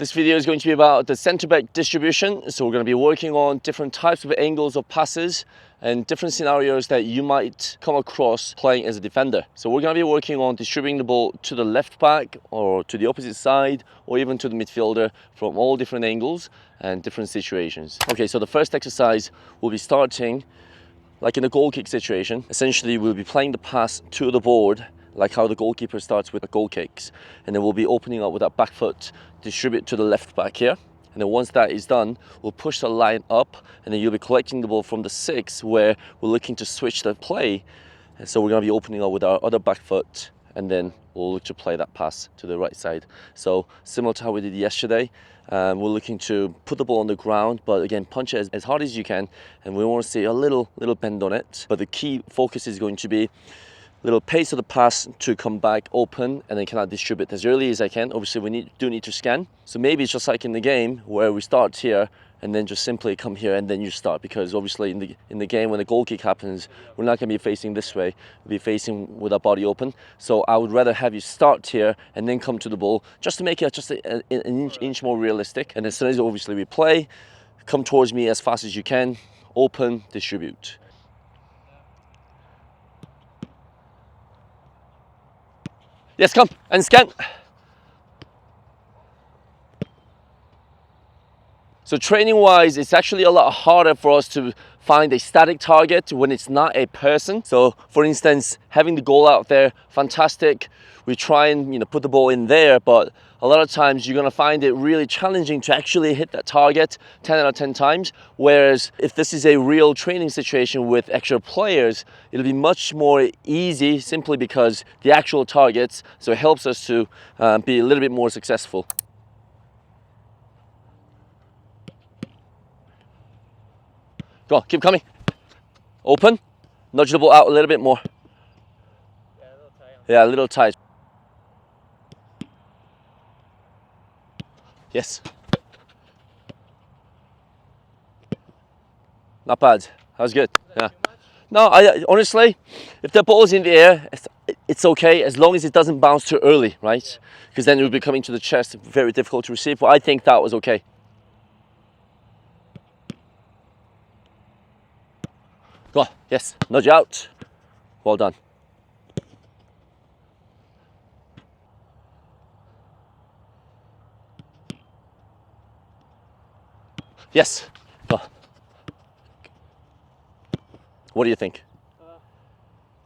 This video is going to be about the centre back distribution. So we're going to be working on different types of angles of passes and different scenarios that you might come across playing as a defender. So we're going to be working on distributing the ball to the left back or to the opposite side or even to the midfielder from all different angles and different situations. Okay, so the first exercise will be starting like in a goal kick situation. Essentially, we'll be playing the pass to the board like how the goalkeeper starts with the goal kicks, and then we'll be opening up with that back foot, distribute to the left back here, and then once that is done, we'll push the line up, and then you'll be collecting the ball from the 6 where we're looking to switch the play. And so we're going to be opening up with our other back foot, and then we'll look to play that pass to the right side. So similar to how we did yesterday, we're looking to put the ball on the ground, but again, punch it as hard as you can, and we want to see a little bend on it. But the key focus is going to be little pace of the pass to come back open, and then can I distribute as early as I can. Obviously we do need to scan, so maybe it's just like in the game where we start here and then just simply come here and then you start, because obviously in the game when the goal kick happens, we're not going to be facing this way, we'll be facing with our body open. So I would rather have you start here and then come to the ball, just to make it just an inch more realistic. And as soon as obviously we play, come towards me as fast as you can, open, distribute. Yes, come and scan. So training wise, it's actually a lot harder for us to find a static target when it's not a person. So for instance, having the goal out there, fantastic. We try and put the ball in there, but a lot of times you're gonna find it really challenging to actually hit that target 10 out of 10 times. Whereas if this is a real training situation with extra players, it'll be much more easy simply because the actual targets, so it helps us to be a little bit more successful. Go on, keep coming. Open, nudge the ball out a little bit more. Yeah, a little tight. Yes. Not bad. That was good. Yeah. No, I honestly, if the ball's in the air, it's okay as long as it doesn't bounce too early, right? Because then it will be coming to the chest, very difficult to receive. But I think that was okay. Go on. Yes. Nudge out. Well done. Yes. Go. What do you think?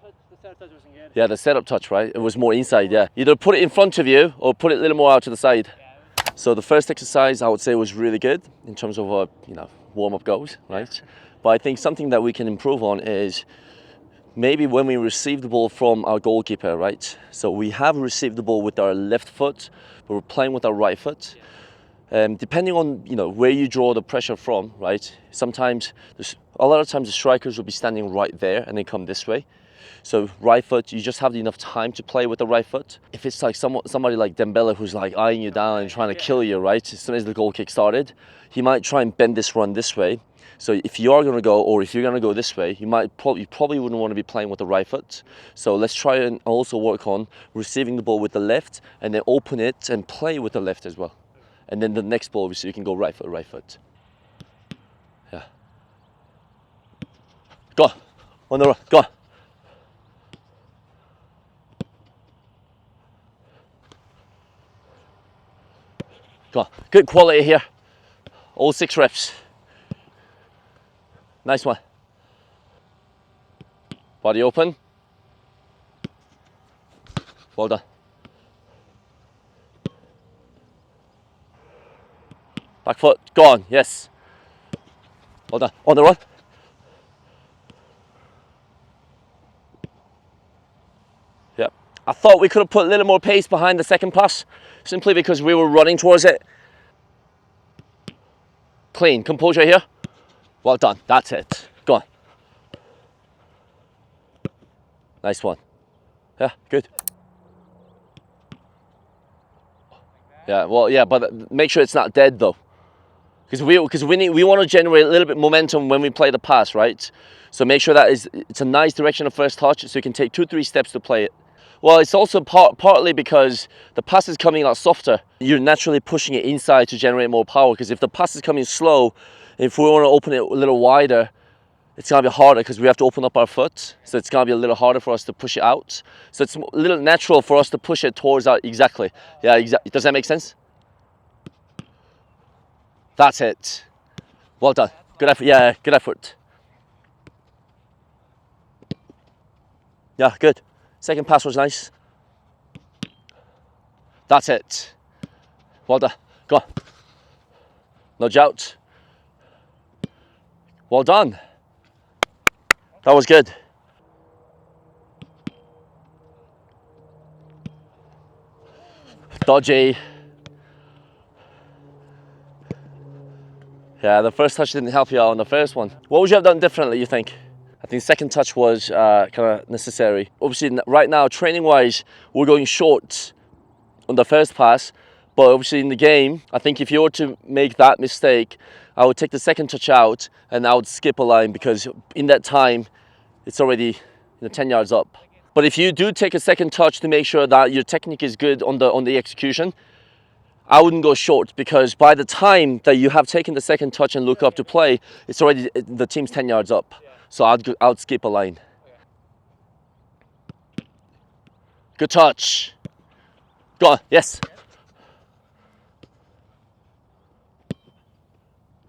The setup touch wasn't good. Yeah, the setup touch, right? It was more inside, yeah. Either put it in front of you or put it a little more out to the side. Yeah. So the first exercise I would say was really good in terms of warm-up goes, right? But I think something that we can improve on is maybe when we receive the ball from our goalkeeper, right? So we have received the ball with our left foot, but we're playing with our right foot. Depending on where you draw the pressure from, right? Sometimes, a lot of times the strikers will be standing right there and they come this way. So right foot, you just have enough time to play with the right foot. If it's like somebody like Dembele who's like eyeing you down and trying to kill you, right? As soon as the goal kick started, he might try and bend this run this way. So if you are going to go, or if you're going to go this way, you probably wouldn't want to be playing with the right foot. So let's try and also work on receiving the ball with the left and then open it and play with the left as well. And then the next ball, obviously, you can go right foot. Yeah. Go on the right. Go on. Go on. Good quality here. All 6 reps. Nice one. Body open. Well done. Back foot, go on, yes. Well done, on the run. Yep. I thought we could have put a little more pace behind the second pass, simply because we were running towards it. Clean, composure here. Well done, that's it. Go on. Nice one. Yeah, good. Yeah, well, yeah, but make sure it's not dead though. Because we want to generate a little bit of momentum when we play the pass, right? So make sure that it's a nice direction of first touch, so you can take 2-3 steps to play it. Well, it's also partly because the pass is coming out softer. You're naturally pushing it inside to generate more power, because if the pass is coming slow, if we want to open it a little wider, it's going to be harder because we have to open up our foot. So it's going to be a little harder for us to push it out. So it's a little natural for us to push it towards out. Exactly. Yeah, exactly. Does that make sense? That's it. Well done. Good effort. Yeah, good effort. Yeah, good. Second pass was nice. That's it. Well done. Go on. Nudge out. Well done. That was good. Dodgy. Yeah, the first touch didn't help you out on the first one. What would you have done differently, you think? I think second touch was kind of necessary. Obviously, right now, training-wise, we're going short on the first pass, but obviously in the game, I think if you were to make that mistake, I would take the second touch out and I would skip a line, because in that time, it's already 10 yards up. But if you do take a second touch to make sure that your technique is good on the execution, I wouldn't go short, because by the time that you have taken the second touch and look up to play, it's already, the team's 10 yards up. So I'd skip a line. Good touch. Go on, yes.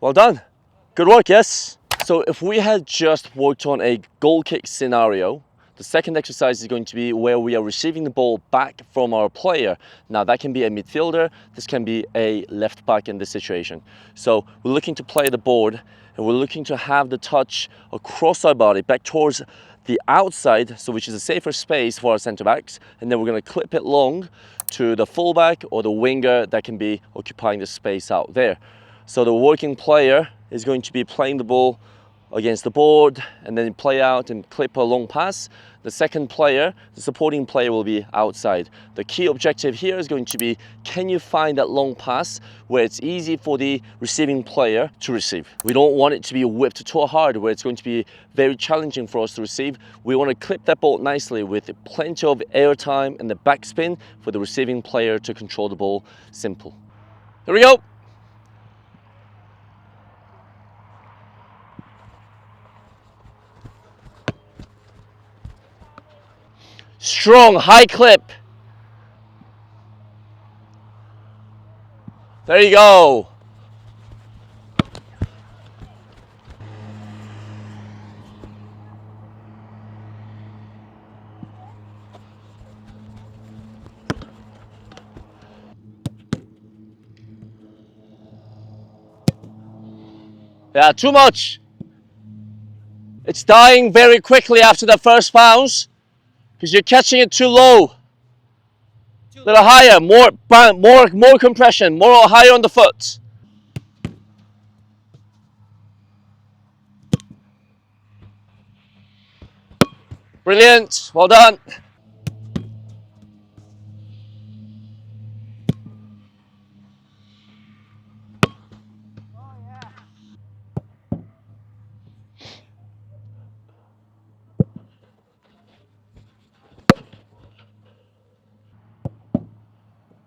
Well done. Good work, yes. So if we had just worked on a goal kick scenario, the second exercise is going to be where we are receiving the ball back from our player. Now that can be a midfielder, this can be a left back in this situation. So we're looking to play the board, and we're looking to have the touch across our body back towards the outside, so which is a safer space for our centre backs, and then we're going to clip it long to the fullback or the winger that can be occupying the space out there. So the working player is going to be playing the ball against the board and then play out and clip a long pass. The second player, the supporting player, will be outside. The key objective here is going to be, can you find that long pass where it's easy for the receiving player to receive? We don't want it to be whipped too hard where it's going to be very challenging for us to receive. We want to clip that ball nicely with plenty of air time and the backspin for the receiving player to control the ball. Simple. Here we go. Strong, high clip. There you go. Yeah, too much. It's dying very quickly after the first bounce because you're catching it too low. A little higher, more compression, more higher on the foot. Brilliant, well done.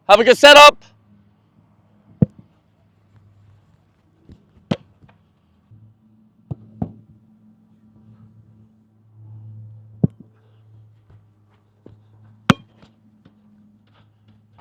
Have a good setup.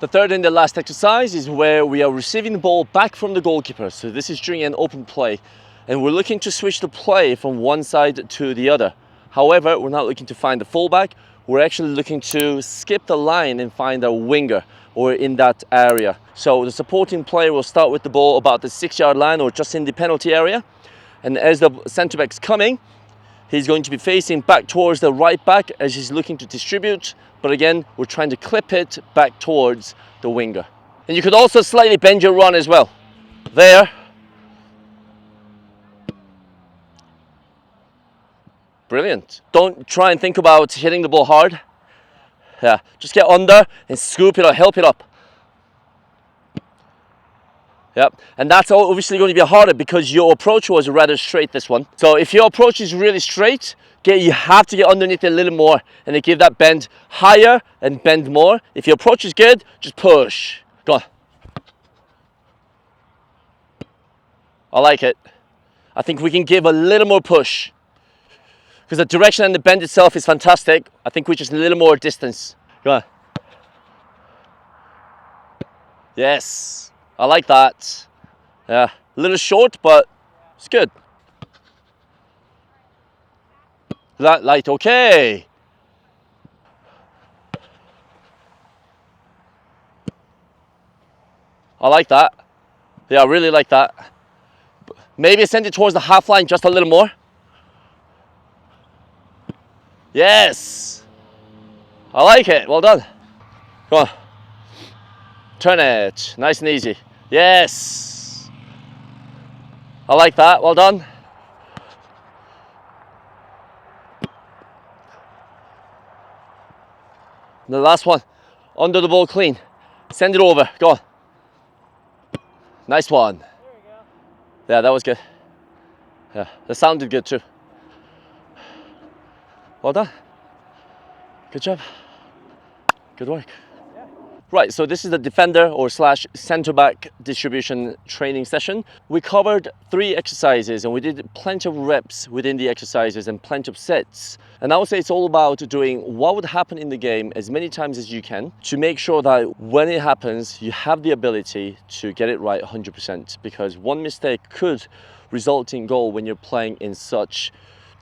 The third and the last exercise is where we are receiving the ball back from the goalkeeper. So this is during an open play, and we're looking to switch the play from one side to the other. However, we're not looking to find the fullback. We're actually looking to skip the line and find a winger or in that area. So the supporting player will start with the ball about the 6-yard line or just in the penalty area. And as the centre back's coming, he's going to be facing back towards the right back as he's looking to distribute. But again, we're trying to clip it back towards the winger. And you could also slightly bend your run as well. There. Brilliant. Don't try and think about hitting the ball hard. Yeah, just get under and scoop it or help it up. Yep, and that's obviously going to be harder because your approach was rather straight, this one. So if your approach is really straight, you have to get underneath it a little more and then give that bend higher and bend more. If your approach is good, just push. Go on. I like it. I think we can give a little more push because the direction and the bend itself is fantastic. I think we just a little more distance. Go on. Yes, I like that. Yeah, a little short, but it's good. That light, okay. I like that. Yeah, I really like that. Maybe send it towards the half line just a little more. Yes. I like it. Well done. Go on. Turn it. Nice and easy. Yes. I like that. Well done. The last one. Under the ball clean. Send it over. Go on. Nice one. There we go. Yeah, that was good. Yeah, that sounded good too. Well done. Good job. Good work. Yeah. Right, so this is the defender or slash center back distribution training session. We covered 3 exercises and we did plenty of reps within the exercises and plenty of sets. And I would say it's all about doing what would happen in the game as many times as you can to make sure that when it happens, you have the ability to get it right 100%, because one mistake could result in goal when you're playing in such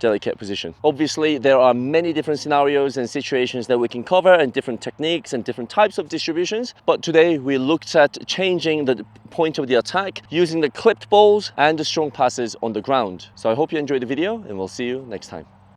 delicate position. Obviously, there are many different scenarios and situations that we can cover and different techniques and different types of distributions. But today we looked at changing the point of the attack using the clipped balls and the strong passes on the ground. So I hope you enjoyed the video and we'll see you next time.